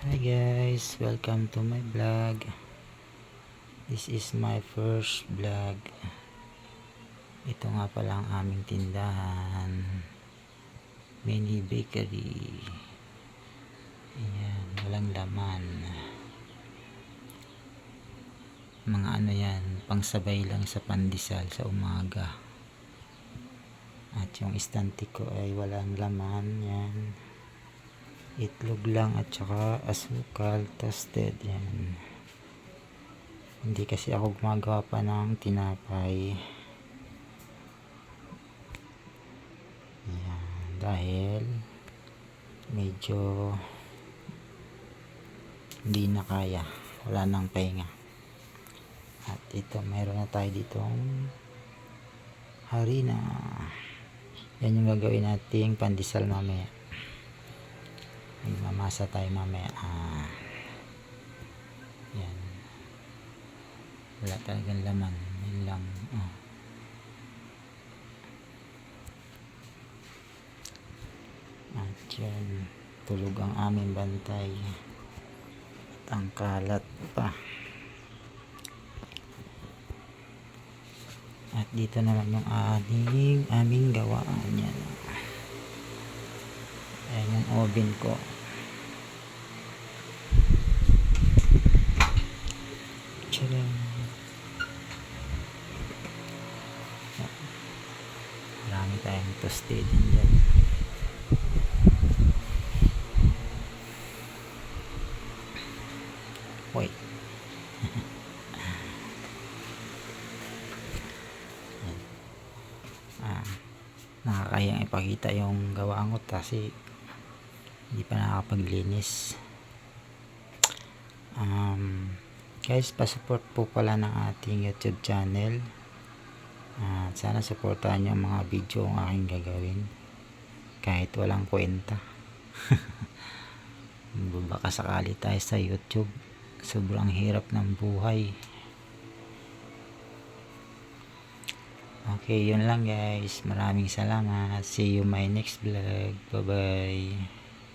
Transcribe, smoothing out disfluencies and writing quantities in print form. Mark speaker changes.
Speaker 1: Hi guys, welcome to my vlog. This is my first vlog. Ito nga pala ang aming tindahan, mini bakery. Ayan, walang laman. Mga ano yan, pangsabay lang sa pandesal sa umaga. At yung istante ko ay walang laman. Yan, itlog lang at saka asukal toasted. Yan, hindi kasi ako gumagawa pa ng tinapay. Yan, dahil medyo hindi na kaya, wala nang pahinga. At ito, mayroon na tayo ditong harina. Yan yung gagawin nating pandesal mamaya. Mamasa tayo mamaya. Yan, wala talagang laman, yun lang. At yan, tulog ang aming bantay at ang kalat pa. At dito naman yung aming gawaan. Yan, ayan yung oven ko. Tcharam! Marami tayong toasted dyan. Wait. Nakakayang ipakita yung gawaan ko kasi hindi pa nakakapaglinis. Guys, pasupport po pala ng ating YouTube channel. Sana supportahan nyo ang mga video ang aking gagawin kahit walang kwenta. Baka sakali tayo sa YouTube, sobrang hirap ng buhay. Okay, yun lang guys. Maraming salamat. See you my next vlog. Bye bye.